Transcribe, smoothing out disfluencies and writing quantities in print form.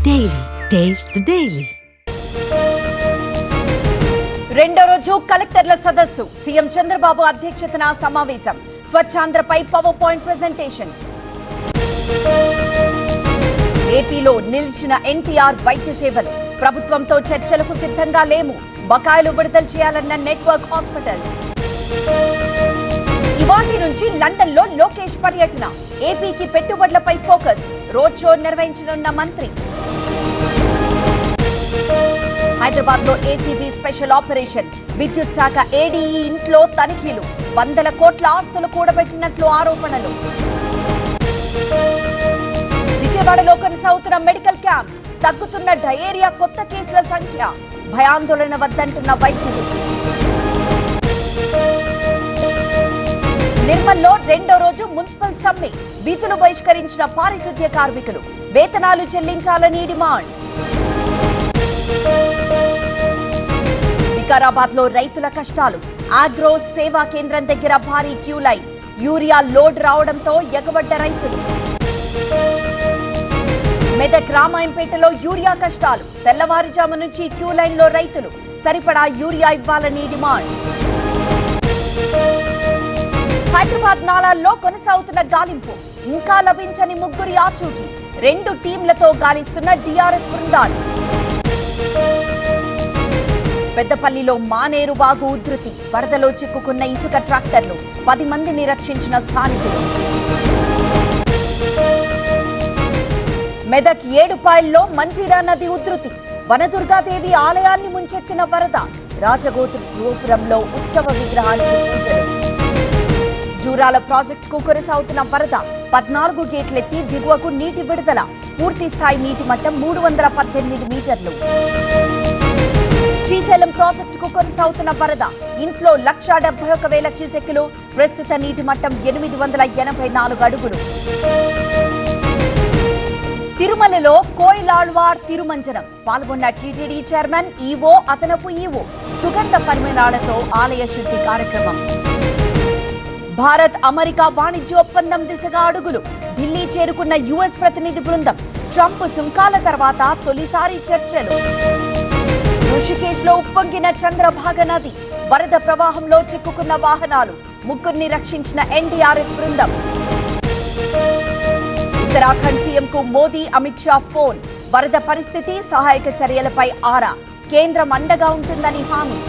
Daily. Taste the Daily. రెండో రోజు కలెక్టర్ల సదస్సు సీఎం చంద్రబాబు అధ్యక్షతన సమావేశం స్వచ్ఛాంధ్రపై పవర్ పాయింట్ ప్రెజెంటేషన్. ఏపీలో నిలిచిన ఎన్టీఆర్ వైద్య సేవలు ప్రభుత్వంతో చర్చలకు సిద్ధంగా లేము బకాయిలు విడుదల చేయాలన్న నెట్వర్క్ హాస్పిటల్స్. ఇవాటి నుంచి లండన్ లో లోకేష్ పర్యటన ఏపీకి పెట్టుబడులపై ఫోకస్ రోడ్ షో నిర్వహించనున్న మంత్రి. హైదరాబాద్ లో ఏసీబీ స్పెషల్ ఆపరేషన్ విద్యుత్ శాఖ ఏడీఈ ఇంట్లో తనిఖీలు వందల కోట్ల ఆస్తులు కూడబెట్టినట్లు ఆరోపణలు. విజయవాడలో కొనసాగుతున్న మెడికల్ క్యాంప్ తగ్గుతున్న డయేరియా కొత్త కేసుల సంఖ్య భయాందోళన వద్దంటున్న వైద్యులు. నిర్మల్లో రెండో రోజు మున్సిపల్ సమ్మె వీధులు బహిష్కరించిన పారిశుద్ధ్య కార్మికులు వేతనాలు చెల్లించాలని డిమాండ్. వికారాబాద్ లో రైతుల కష్టాలు ఆగ్రో సేవా కేంద్రం దగ్గర భారీ క్యూ లైన్ యూరియా లోడ్ రావడంతో ఎగబడ్డ రైతులు. మెదక్ రామాయంపేటలో యూరియా కష్టాలు తెల్లవారుజాము నుంచి క్యూ లైన్ లో రైతులు సరిపడా యూరియా ఇవ్వాలని డిమాండ్. హైదరాబాద్ నాలాల్లో కొనసాగుతున్న గాలింపు ఇంకా లభించని ముగ్గురి ఆచూకీ రెండు టీంలతో గాలిస్తున్న డిఆర్ఎఫ్ బృందాలు. పెద్దపల్లిలో మానేరు వాగు ఉధృతి వరదలో చిక్కుకున్న ఇసుక ట్రాక్టర్లు 10 మందిని రక్షించిన స్థానికులు. మెదక్ ఏడుపాయల్లో మంజీరా నది ఉధృతి వనదుర్గాదేవి ఆలయాన్ని ముంచెత్తిన వరద రాజగోపురంలో ఉత్సవ విగ్రహానికి పూజలు. జూరాల ప్రాజెక్టుకు కొనసాగుతున్న వరద 14 గేట్లెత్తి దిగువకు నీటి విడుదల పూర్తి స్థాయి నీటి మట్టం 318 మీటర్లు. శ్రీశైలం ప్రాజెక్టుకు కొనసాగుతున్న వరద ఇన్ఫ్లో 1,71,000 క్యూసెక్కులు ప్రస్తుత నీటి మట్టం 884 అడుగులు. తిరుమలలో కోయిలాళ్వార్ తిరుమంజనం పాల్గొన్న టీటీడీ చైర్మన్ ఈవో అదనపు ఈవో సుగంధ పరిమళాలతో ఆలయ శుద్ధి కార్యక్రమం. భారత్ అమెరికా వాణిజ్య ఒప్పందం దిశగా అడుగులు ఢిల్లీ చేరుకున్న యుఎస్ ప్రతినిధి బృందం ట్రంప్ సుంకాల తర్వాత తొలిసారి చర్చలు. ఋషికేశ్ లో ఉప్పొంగిన చంద్రభాగ నది వరద ప్రవాహంలో చిక్కుకున్న వాహనాలు ముగ్గురిని రక్షించిన ఎన్డీఆర్ఎఫ్ బృందం. ఉత్తరాఖండ్ సీఎం కు మోదీ అమిత్ షా ఫోన్ వరద పరిస్థితి సహాయక చర్యలపై ఆరా కేంద్రం అండగా ఉంటుందని హామీ.